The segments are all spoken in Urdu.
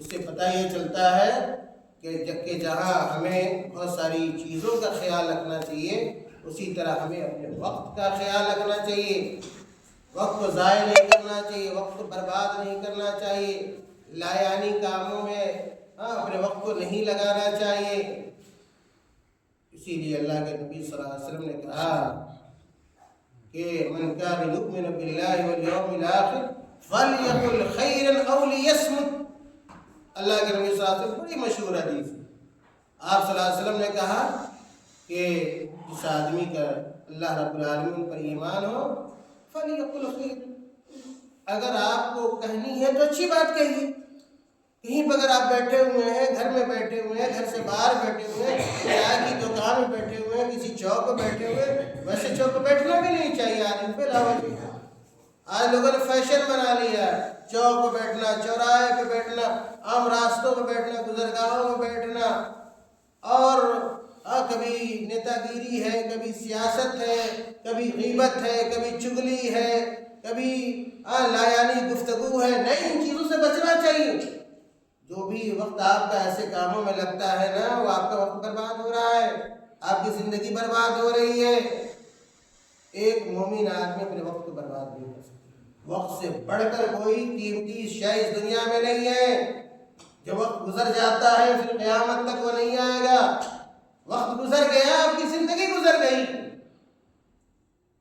اس سے پتہ یہ چلتا ہے کہ جہاں ہمیں بہت ساری چیزوں کا خیال رکھنا چاہیے، اسی طرح ہمیں اپنے وقت کا خیال رکھنا چاہیے۔ وقت کو ضائع نہیں کرنا چاہیے، وقت کو برباد نہیں کرنا چاہیے، لایانی کاموں میں اپنے وقت کو نہیں لگانا چاہیے۔ اسی لیے اللہ کے نبی صلی اللہ علیہ وسلم نے کہا کہ من کان یؤمن باللہ والیوم الآخر فلیقل خیرا او لیصمت۔ اللہ کے نبی صلی اللہ علیہ وسلم بڑی مشہور حدیث ہے۔ آپ صلی اللہ علیہ وسلم نے کہا کہ جس آدمی کا اللہ رب العالمین پر ایمان ہو فلیقل خیرا، اگر آپ کو کہنی ہے تو اچھی بات کہیے۔ کہیں پر اگر آپ بیٹھے ہوئے ہیں، گھر میں بیٹھے ہوئے ہیں، گھر سے باہر بیٹھے ہوئے ہیں، چائے کی دکان میں بیٹھے ہوئے ہیں، کسی چوک پہ بیٹھے ہوئے ہیں، ویسے چوک پہ بیٹھنا بھی نہیں چاہیے آدمی پہ علاوہ جی۔ آج لوگوں نے فیشن بنا لیا ہے چوک پہ بیٹھنا، چوراہے پہ بیٹھنا، عام راستوں پہ بیٹھنا، گزرگاہوں میں بیٹھنا، اور کبھی نیتا گیری ہے، کبھی سیاست ہے، کبھی غیبت ہے، کبھی چغلی ہے، کبھی لایانی گفتگو ہے۔ نہیں، ان چیزوں سے بچنا چاہیے۔ جو بھی وقت آپ کا ایسے کاموں میں لگتا ہے نا، وہ آپ کا وقت برباد ہو رہا ہے، آپ کی زندگی برباد ہو رہی ہے۔ ایک مومن آدمی اپنے وقت کو برباد نہیں کر سکتا۔ وقت سے بڑھ کر کوئی قیمتی شے اس دنیا میں نہیں ہے۔ جو وقت گزر جاتا ہے پھر قیامت تک وہ نہیں آئے گا۔ وقت گزر گیا، آپ کی زندگی گزر گئی۔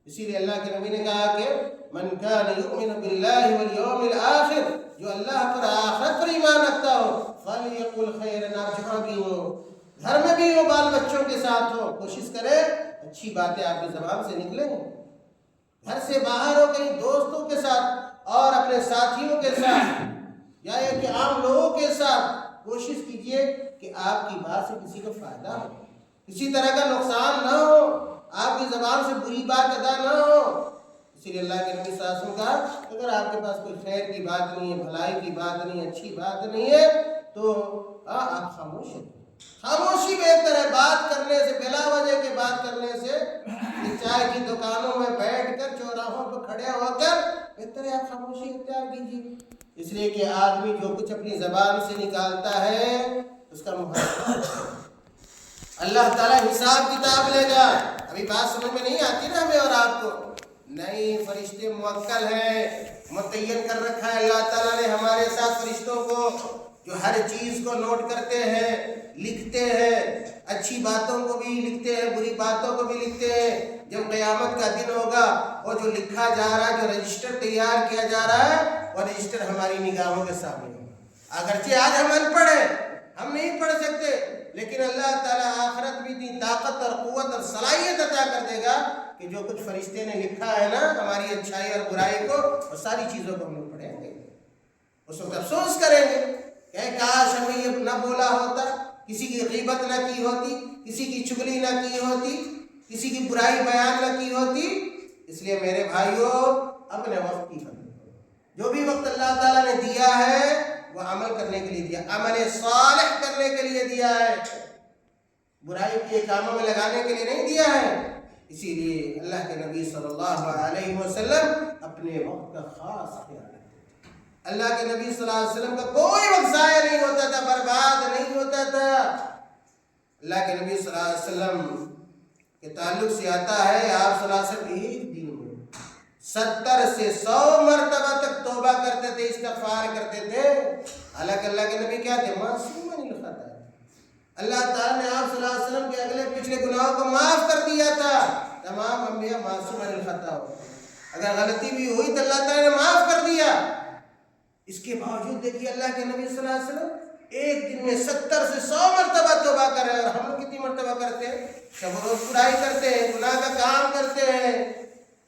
اسی لیے اللہ کے نبی نے کہا کہ من کان یؤمن باللہ والیوم الآخر، جو اللہ پر آخرت پر ایمان رکھتا ہو فلیقل خیرا، آپ جہاں بھی ہو، گھر میں بھی ہو، بال بچوں کے ساتھ ہو، کوشش کرے اچھی باتیں آپ کی زبان سے نکلیں۔ گھر سے باہر ہو، کہیں دوستوں کے ساتھ اور اپنے ساتھیوں کے ساتھ یا یہ کہ عام لوگوں کے ساتھ کوشش کیجئے کہ آپ کی بات سے کسی کو فائدہ ہو، کسی طرح کا نقصان نہ ہو، آپ کی زبان سے بری بات ادا نہ ہو۔ اسی لیے اللہ کے نبی صلی اللہ علیہ وسلم کہا اگر آپ کے پاس کوئی خیر کی بات نہیں ہے، بھلائی کی بات نہیں ہے، اچھی بات نہیں ہے تو آپ خاموش ہیں۔ خاموشی بہتر ہے بات کرنے سے، بلا وجہ کے بات کرنے سے۔ چائے کی دکانوں میں بیٹھ کر، چوراہوں پہ کھڑے ہو کر بہتر ہے آپ خاموشی اختیار کیجیے۔ اس لیے کہ آدمی جو کچھ اپنی زبان سے نکالتا ہے اس کا محاسبہ اللہ تعالیٰ حساب کتاب لے گا۔ ابھی بات سمجھ میں نہیں آتی نا ہمیں اور آپ کو؟ نہیں، فرشتے موکل ہیں، متعین کر رکھا ہے اللہ تعالیٰ نے ہمارے ساتھ فرشتوں کو، جو ہر چیز کو نوٹ کرتے ہیں، لکھتے ہیں، اچھی باتوں کو بھی لکھتے ہیں، بری باتوں کو بھی لکھتے ہیں۔ جب قیامت کا دن ہوگا وہ جو لکھا جا رہا ہے، جو رجسٹر تیار کیا جا رہا ہے، وہ رجسٹر ہماری نگاہوں کے سامنے ہوگا۔ اگرچہ آج ہم ان پڑھ ہیں، ہم نہیں پڑھ سکتے، لیکن اللہ تعالیٰ آخرت بھی اتنی طاقت اور قوت اور صلاحیت عطا کر دے گا کہ جو کچھ فرشتے نے لکھا ہے نا ہماری اچھائی اور برائی کو، وہ ساری چیزوں کو ہم لوگ پڑھیں گے۔ اس وقت افسوس کریں گے کہ کاش ہمیں یہ نہ بولا ہوتا، کسی کی غیبت نہ کی ہوتی، کسی کی چغلی نہ کی ہوتی، کسی کی برائی بیان نہ کی ہوتی۔ اس لیے میرے بھائیوں، اپنے وقت کی قدر کرو۔ جو بھی وقت اللہ تعالیٰ نے دیا ہے وہ عمل کرنے کے لیے دیا، عمل صالح کرنے کے لیے دیا ہے، برائی کے کاموں میں لگانے کے لیے نہیں دیا ہے۔ اسی لیے اللہ کے نبی صلی اللہ علیہ وسلم اپنے وقت کا خاص خیال رکھتے تھے۔ اللہ کے نبی صلی اللہ علیہ وسلم کا کوئی وقت ضائع نہیں ہوتا تھا، برباد نہیں ہوتا تھا۔ اللہ کے نبی صلی اللہ علیہ وسلم کے تعلق سے آتا ہے آپ صلی اللہ علیہ وسلم ایک دن میں 70 سے 100 مرتبہ تک توبہ کرتے تھے، استغفار کرتے تھے۔ حالانکہ اللہ کے نبی کیا تھے؟ معصوم الخطا۔ اللہ تعالیٰ نے آپ صلی اللہ علیہ وسلم کے اگلے پچھلے گناہوں کو معاف کر دیا تھا۔ تمام انبیاء معصوم الخطا ہوتے ہیں، اگر غلطی بھی ہوئی تو اللہ تعالیٰ نے معاف کر دیا۔ اس کے باوجود دیکھیے اللہ کے نبی صلی اللہ علیہ وسلم ایک دن میں 70 سے 100 مرتبہ توبہ کر رہے ہیں، اور ہم لوگ کتنی مرتبہ کرتے ہیں؟ شب و روز برائی کرتے ہیں، گناہ کا کام کرتے ہیں،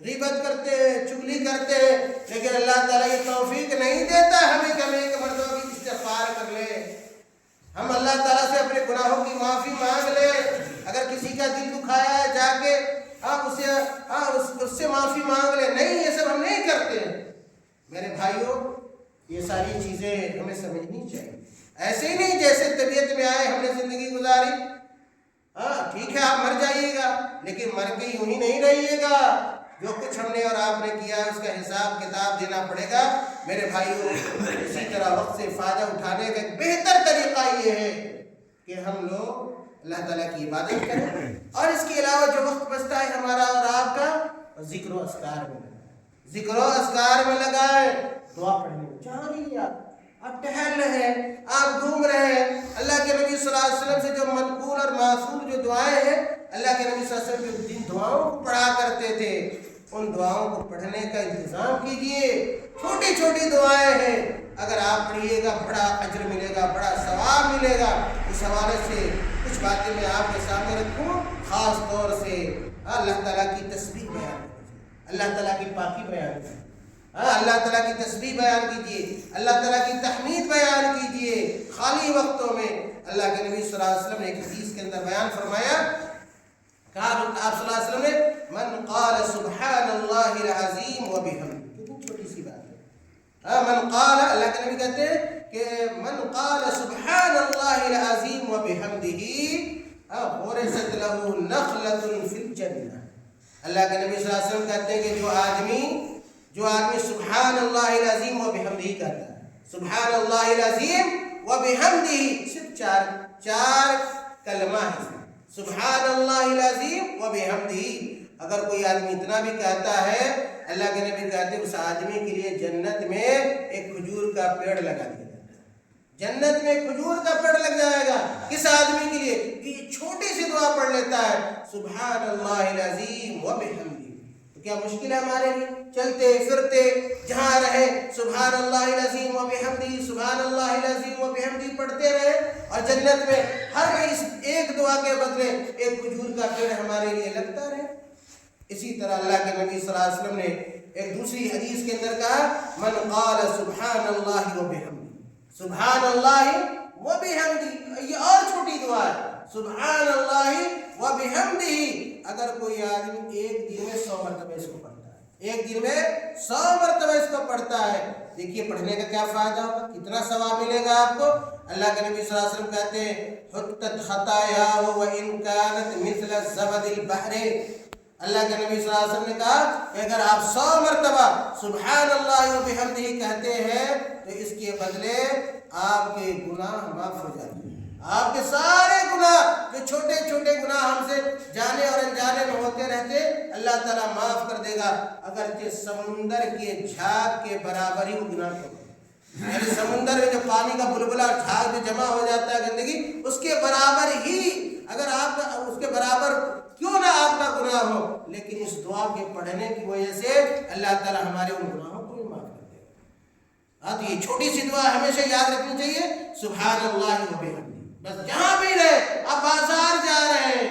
غیبت کرتے ہیں، چغلی کرتے ہیں، لیکن اللہ تعالیٰ یہ توفیق نہیں دیتا ہمیں کہ ہم ایک مرتبہ بھی استغفار کر لیں، ہم اللہ تعالیٰ سے اپنے گناہوں کی معافی مانگ لیں۔ اگر کسی کا دل دکھایا ہے جا کے اس سے معافی مانگ لیں، نہیں، یہ سب ہم نہیں کرتے ہیں۔ میرے بھائیوں، یہ ساری چیزیں ہمیں سمجھنی چاہیے۔ ایسے ہی نہیں جیسے طبیعت میں آئے ہم نے زندگی گزاری، ٹھیک ہے آپ مر جائیے گا، لیکن مر کے یوں ہی نہیں رہیے گا۔ جو کچھ ہم نے اور آپ نے کیا ہے اس کا حساب کتاب دینا پڑے گا۔ میرے بھائیوں، اسی طرح وقت سے فائدہ اٹھانے کا ایک بہتر طریقہ یہ ہے کہ ہم لوگ اللہ تعالیٰ کی عبادت کریں، اور اس کے علاوہ جو وقت بچتا ہے ہمارا اور آپ کا، ذکر و اذکار میں لگائیں، ذکر و اذکار میں لگائیں، دعا پڑھنے میں جہاں بھی آپ ٹہل رہے ہیں، آپ گھوم رہے ہیں، اللہ کے نبی صلی اللہ علیہ وسلم سے جو منقول اور معصور جو دعائیں ہیں، اللہ کے نبی صلی اللہ علیہ وسلم جو جن دعاؤں کو پڑھا کرتے تھے ان دعاؤں کو پڑھنے کا انتظام کیجئے۔ چھوٹی چھوٹی دعائیں ہیں، اگر آپ پڑھیے گا بڑا اجر ملے گا، بڑا ثواب ملے گا۔ اس حوالے سے کچھ باتیں میں آپ کے سامنے رکھوں، خاص طور سے اللہ تعالیٰ کی تسبیح بیان کیجیے، اللہ تعالیٰ کی پاکی بیان کیجیے، اللہ تعالیٰ کی تسبیح بیان کیجیے، اللہ تعالیٰ کی تحمید بیان کیجیے خالی وقتوں میں۔ اللہ کے نبی صلی اللہ علیہ وسلم نے ایک حدیث کے اندر بیان فرمایا، کہا آپ صلی اللہ علیہ وسلم نے من قال سبحان اللہ العظیم و بحمدہ، کتنی چھوٹی سی بات ہے، من قال، اللہ کے نبی کہتے ہیں کہ من قال سبحان اللہ العظیم و بحمدہ غرست لہ نخلۃ فی الجنہ۔ اللہ کے نبی صلی اللہ علیہ وسلم کہتے ہیں کہ جو آدمی سبحان اللہ العظیم و بحمدہ کہتا ہے، سبحان اللہ العظیم و بحمدہ، صرف چار کلمہ ہے، سبحان اللہ العظیم و بحمدہ۔ اگر کوئی آدمی اتنا بھی کہتا ہے، اللہ کے نبی کہتے ہیں اس آدمی کے لیے جنت میں ایک کھجور کا پیڑ لگا دیا جائے گا، جنت میں کھجور کا پیڑ لگ جائے گا۔ کس آدمی کے لیے کہ یہ چھوٹی سی دعا پڑھ لیتا ہے، سبحان اللہ العظیم و بحمدہ۔ تو کیا مشکل ہے ہمارے لیے؟ چلتے پھرتے جہاں رہے سبحان اللہ العظیم و بحمدہ، سبحان اللہ العظیم و بحمدہ پڑھتے رہے، اور جنت میں ہر اس ایک دعا کے بدلے ایک کھجور کا پیڑ ہمارے لیے لگتا رہے۔ اسی طرح اللہ کے نبی صلی اللہ علیہ وسلم نے ایک دوسری حدیث کے اندر کہا، من قال سبحان اللہ و بحمدہ، سبحان اللہ و بحمدہ، یہ اور چھوٹی دعا ہے، سبحان اللہ و بحمدہ۔ اگر کوئی آدمی ایک دن میں 100 مرتبہ اس کو پڑھتا ہے، ایک دن میں 100 مرتبہ اس کو پڑھتا ہے، دیکھیے پڑھنے کا کیا فائدہ ہوگا، کتنا ثواب ملے گا آپ کو۔ اللہ کے نبی صلی اللہ علیہ وسلم کہتے ہیں حطت خطایا وان كانت مثل الزبد البحر۔ اللہ کے نبی صلی اللہ علیہ وسلم نے کہا کہ اگر آپ 100 مرتبہ سبحان اللہ و بحمدہ کہتے ہیں تو اس کے بدلے آپ کے گناہ معاف ہو جاتے ہیں، آپ کے سارے گناہ جو چھوٹے چھوٹے گناہ ہم سے جانے اور انجانے میں ہوتے رہتے اللہ تعالیٰ معاف کر دے گا، اگرچہ سمندر کے جھاگ کے برابر ہی وہ گناہ کرتے ہیں، یعنی سمندر میں جو پانی کا بلبلا جھاگ جو جمع ہو جاتا ہے گندگی، اس کے برابر ہی، اگر آپ اس کے برابر کیوں نہ آپ کا گناہ ہو، لیکن اس دعا کے پڑھنے کی وجہ سے اللہ تعالیٰ ہمارے ان گناہوں کو بھی معاف کر دے گا۔ تو یہ چھوٹی سی دعا ہمیشہ یاد رکھنی چاہیے، سبحان اللہ و بحمدہ۔ بس جہاں بھی رہے، آپ بازار جا رہے ہیں،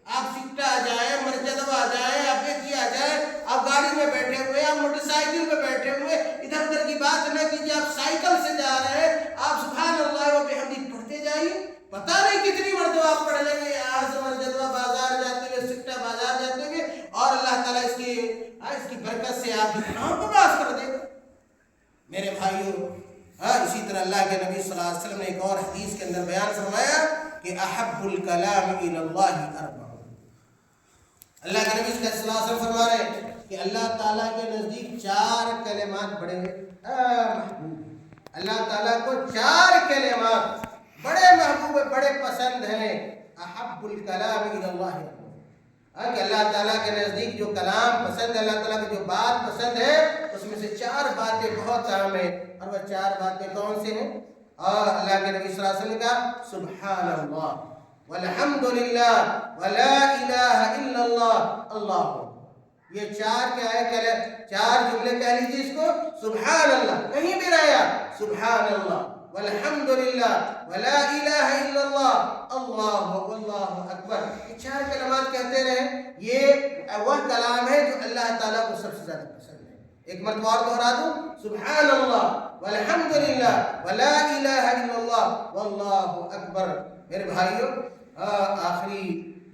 آپ سکٹا جائیں، مرجدوا جائیں، آپ بیتیا جائیں، آپ گاڑی میں بیٹھے ہوئے، آپ موٹر سائیکل پہ بیٹھے ہوئے، ادھر ادھر کی بات نہ کیجیے، آپ سائیکل سے جا رہے ہیں، آپ سبحان اللہ و بحمدہ پڑھتے جائیے، پتہ نہیں کتنی مرتبہ آپ پڑھ لیں گے، یہاں سے مرجدوا بازار جاتے ہوئے، سکٹا بازار جاتے ہوئے، اور اللہ تعالیٰ اس کی برکت سے آپ کے گناہوں کو معاف کر دے گا۔ میرے بھائیوں، اسی طرح اللہ کے نبی صلی اللہ علیہ وسلم نے ایک اور حدیث کے اندر بیان فرمایا کہ احب الکلام الی اللہ اربع۔ اللہ کے نبی صلی اللہ علیہ وسلم فرما رہے ہیں کہ اللہ تعالیٰ کے نزدیک 4 کلمات بڑے محبوب ہیں، اللہ تعالیٰ کو 4 کلمات بڑے محبوب، بڑے پسند ہیں۔ احب الکلام الی اللہ، کہ اللہ تعالیٰ کے نزدیک جو کلام پسند ہے، اللہ تعالیٰ کی جو بات پسند ہے، اس میں سے 4 باتیں بہت اہم ہیں، اور وہ 4 باتیں کون سے ہیں؟ اور اللہ کے نبی صلی اللہ علیہ وسلم نے کہا سبحان اللہ والحمد للہ ولا الہ الا اللہ اللہ اکبر۔ یہ 4 کیا ہے؟ 4 جملے کہہ لیجیے اس کو، سبحان اللہ، کہیں بھی رہا سبحان اللہ، والحمد للہ ولا الہ الا اللہ اللہ واللہ اکبر۔ یہ 4 کلمات کہتے رہے، یہ وہ کلام ہے جو اللہ تعالیٰ کو سب سے زیادہ پسند ہے۔ ایک مرتبہ اور دہرا دوں، سبحان اللہ والحمد للہ ولا الہ الا اللہ واللہ اکبر۔ میرے بھائیوں، آخری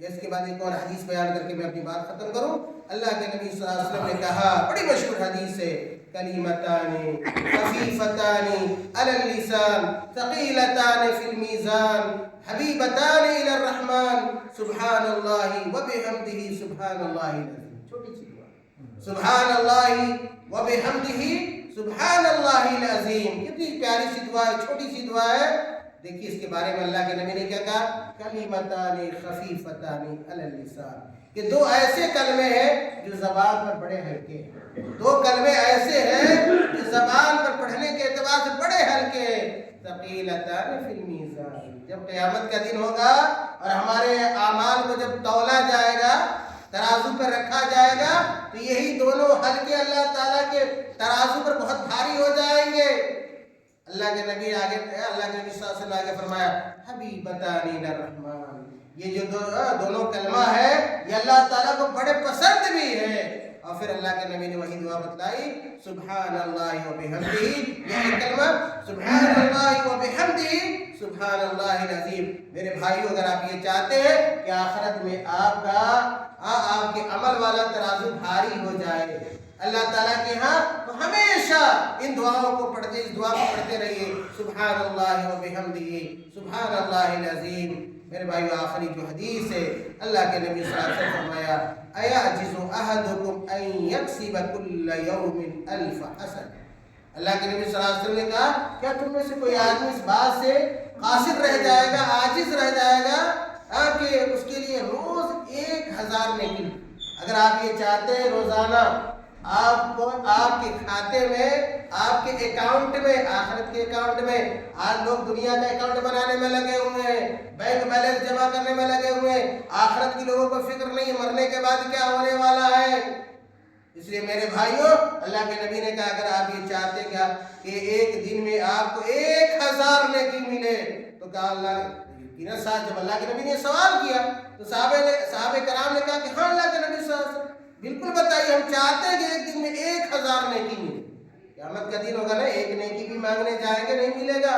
اس کے بعد ایک اور حدیث بیان کر کے میں اپنی بات ختم کروں۔ اللہ کے نبی صلی اللہ علیہ وسلم نے کہا، بڑی مشہور حدیث ہے، کلیمتان خفیفتان علی اللسان ثقیلتان فی المیزان حبیبتان الی الرحمن سبحان اللہ وبحمدہ سبحان اللہ العظیم۔ چھوٹی سی دعا، سبحان اللہ وبحمدہ سبحان اللہ العظیم. کتنی پیاری سی دعا ہے, چھوٹی سی دعا ہے. دیکھیے اس کے بارے میں اللہ کے نبی نے کیا کہا, کلمتان خفیفتان علی اللسان, کہ دو ایسے کلمے ہیں جو زبان پر بڑے ہلکے ہیں. دو کلمے ایسے ہیں جو زبان پر پڑھنے کے اعتبار سے بڑے ہلکے ہیں. ثقیلتان فی المیزان, جب قیامت کا دن ہوگا اور ہمارے اعمال کو جب تولا جائے گا, ترازو پر رکھا جائے گا, تو یہی دونوں ہلکے اللہ تعالیٰ کے ترازو پر بہت بھاری ہو جائیں گے. اللہ کے نبی آگے, اللہ کے نبی صلی اللہ علیہ وسلم آگے فرمایا حبیبتان الرحمن, یہ جو دونوں کلمہ ہے یہ اللہ تعالیٰ کو بڑے پسند بھی ہے. اور پھر اللہ کے نبی نے وہی دعا بتلائی, سبحان اللہ و بحمدہ, یہ کلمہ سبحان اللہ و بحمدہ سبحان اللہ العظیم. میرے بھائیو, اگر آپ یہ چاہتے ہیں کہ آخرت میں آپ کے عمل والا ترازو بھاری ہو جائے اللہ تعالیٰ کے ہاں, تو ہمیشہ ان دعاؤں کو پڑھتے, اس دعا کو پڑھتے رہیے, سبحان اللہ و بحمدہ سبحان اللہ العظیم. میرے بھائیو, آخری جو حدیث ہے, اللہ کے نبی صلی اللہ علیہ وسلم فرمایا, ایعجز احدکم ان یکسب کل یوم الف حسن. اللہ کے نبی صلی اللہ علیہ وسلم نے کہا, کیا تم میں سے کوئی آدمی اس بات سے قاصر رہ جائے گا, عاجز رہ جائے گا کہ اس کے لیے روز 1000 نیکی. اگر آپ یہ چاہتے ہیں روزانہ آپ کو آپ کے کھاتے میں, آپ کے اکاؤنٹ میں, آخرت کے اکاؤنٹ میں, آج لوگ دنیا کا اکاؤنٹ بنانے میں لگے ہوئے ہیں, بینک بیلنس جمع کرنے میں لگے ہوئے ہیں, آخرت کی لوگوں کو فکر نہیں مرنے کے بعد کیا ہونے والا ہے. اس لیے میرے بھائیوں, اللہ کے نبی نے کہا اگر آپ یہ چاہتے ہیں کہ ایک دن میں آپ کو 1000 نیکی ملے, تو کہا اللہ, جب اللہ کے نبی نے سوال کیا تو صحابہ کرام نے کہا کہ ہاں اللہ کے نبی صلی اللہ علیہ وسلم بالکل بتائیے, ہم چاہتے ہیں کہ ایک دن میں 1000 نیکی ملے. قیامت کا دن ہوگا نا, ایک نیکی بھی مانگنے جائیں گے, نہیں ملے گا.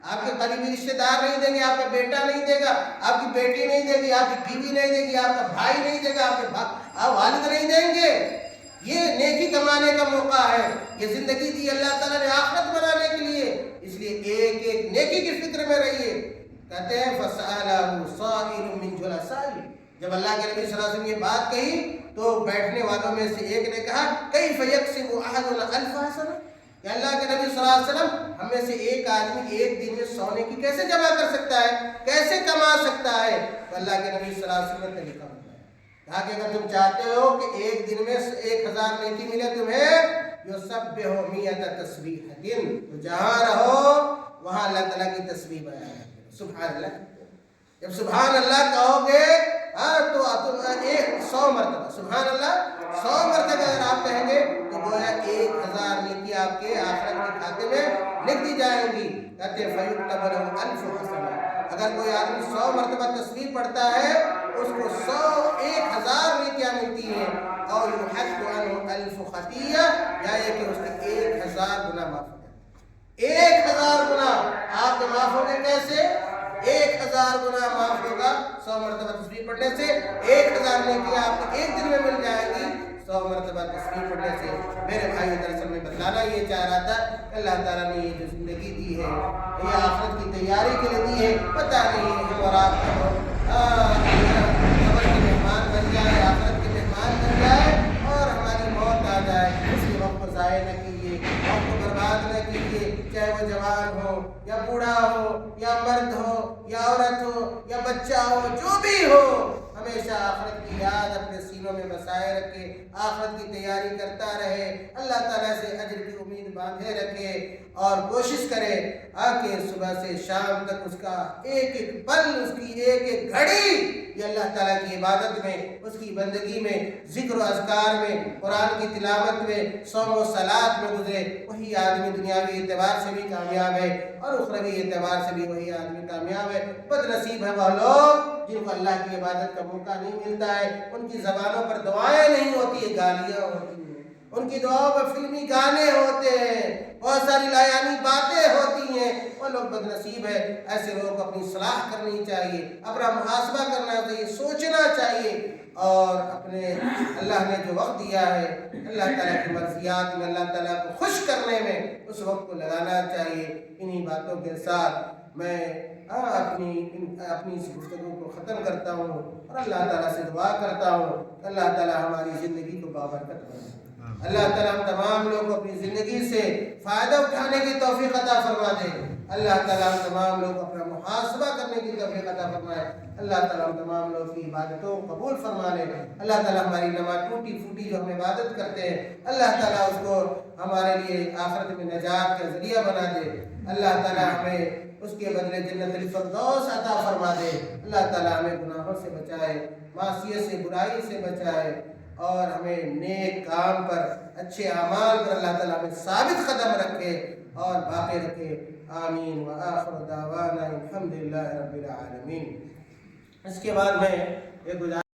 آپ کے قریبی رشتے دار نہیں دیں گے, آپ کا بیٹا نہیں دے گا, آپ کی بیٹی نہیں دے گی, آپ کی بیوی نہیں دے گی, آپ کا بھائی نہیں دے گا, آپ والد نہیں دیں گے. یہ نیکی کمانے کا موقع ہے, یہ زندگی دی اللہ تعالیٰ نے آخرت بنانے کے لیے. اس لیے ایک ایک نیکی کی فکر میں رہیے. کہتے ہیں فَسَأَلَهُ صَائِلٌ مِّن جُلَسَائِهِ, جب اللہ کے نبی صلی اللہ علیہ وسلم یہ بات کہی تو بیٹھنے والوں میں سے ایک نے کہا, کیف یکسب احدنا الف حسنہ, کہ اللہ کے نبی صلی اللہ علیہ وسلم, ہم میں سے ایک آدمی ایک دن میں 100 نیکی کیسے جمع کر سکتا ہے, کیسے کما سکتا ہے. تو اللہ کے نبی صلی اللہ علیہ وسلم نے طریقہ بتایا, کہا کہ اگر تم چاہتے ہو کہ ایک دن میں 1000 نیکی ملے تمہیں, یسبح 100 تسبیحۃ, تو جہاں رہو وہاں اللہ تعالیٰ کی تسبیح بیان کرو, سبحان اللہ. جب سبحان اللہ کہو گے تو 100 مرتبہ سبحان اللہ, 100 مرتبہ اگر آپ کہیں گے تو گویا 1000 نیکی آپ کے آخرت کے کھاتے میں لکھ دی جائیں گی. کہتے ہیں فَيُكْتَبَ لَهُ أَلْفُ حَسَنَةٍ, اگر کوئی آدمی 100 مرتبہ تسبیح پڑھتا ہے اس کو 1000 نیکیاں ملتی ہیں. اور يُحَدُّ عَنْهُ أَلْفُ خَطِيَّةٍ, یا یہ کہ اس کے 1000 گناہ معاف ہو جائے. 1000 گناہ آپ کے معاف ہو گئے. کیسے 1000 گناہ معاف ہوگا 100 مرتبہ تسبیح پڑھنے سے. 1000 نیکیاں آپ کو ایک دن میں مل جائیں گی 100 مرتبہ تسبیح پڑھنے سے. میرے بھائی دراصل میں بتلانا یہ چاہ رہا تھا, اللہ تعالیٰ نے یہ جو زندگی دی ہے یہ آخرت کی تیاری کے لیے دی ہے. پتہ نہیں ہم اور آپ قبر کے مہمان بن جائے, آخرت کے مہمان بن جائے اور ہماری موت آ جائے, اس کے وقت کو ضائع نہ کیجیے, وقت کو برباد نہ کیجیے, چاہے وہ جوان ہو یا بوڑھا ہو یا مرد ہو یا عورت ہو یا بچہ ہو, جو بھی ہو, ہمیشہ آخرت کی یاد اپنے سینوں میں بسائے رکھے, آخرت کی تیاری کرتا رہے, اللہ تعالیٰ سے اجر کی امید باندھے رکھے اور کوشش کرے کہ صبح سے شام تک اس کا ایک ایک پل, اس کی ایک ایک گھڑی یہ اللہ تعالیٰ کی عبادت میں, اس کی بندگی میں, ذکر و اذکار میں, قرآن کی تلاوت میں, صوم و صلات میں گزرے. وہی آدمی دنیاوی اعتبار سے بھی کامیاب ہے اور اخروی اعتبار سے بھی وہی آدمی کامیاب ہے. بد نصیب ہے وہ لوگ جن کو اللہ کی عبادت کا موقع نہیں ملتا ہے, ان کی زبانوں پر دعائیں نہیں ہوتی ہیں, گالیاں ہوتی ہیں, ان کی دعاؤں پر فلمی گانے ہوتے ہیں, بہت ساری لایانی باتیں ہوتی ہیں. وہ لوگ بد نصیب ہے. ایسے لوگوں کو اپنی اصلاح کرنی چاہیے, اپنا محاسبہ کرنا چاہیے, سوچنا چاہیے اور اپنے اللہ نے جو وقت دیا ہے اللہ تعالیٰ کی مرضیات میں, اللہ تعالیٰ کو خوش کرنے میں اس وقت کو لگانا چاہیے. انہی باتوں کے ساتھ میں اپنی اس گفتگو کو ختم کرتا ہوں اور اللہ تعالیٰ سے دعا کرتا ہوں اللہ تعالیٰ ہماری زندگی کو بابرکت بنائے. اللہ تعالیٰ ہم تمام لوگوں کو اپنی زندگی سے فائدہ اٹھانے کی توفیق عطا فرما دے. اللہ تعالیٰ ہم تمام لوگ کو اپنا محاسبہ کرنے کی توفیق عطا فرمائے. اللہ تعالیٰ ہم تمام لوگ کی عبادتوں کو قبول فرما لے. اللہ تعالیٰ ہماری نماز ٹوٹی پھوٹی جو ہم عبادت کرتے ہیں اللہ تعالیٰ اس کو ہمارے لیے آخرت میں نجات کا ذریعہ بنا دے. اللہ تعالیٰ ہمیں اس کے بدلے جنت الفردوس عطا فرما دے. اللہ تعالیٰ ہمیں گناہوں سے بچائے, معصیت سے, برائی سے بچائے, اور ہمیں نیک کام پر, اچھے اعمال پر اللہ تعالیٰ ہمیں ثابت قدم رکھے اور باقی رکھے. آمین. وآخر دعوانا الحمدللہ رب العالمین. اس کے بعد میں ایک گزارش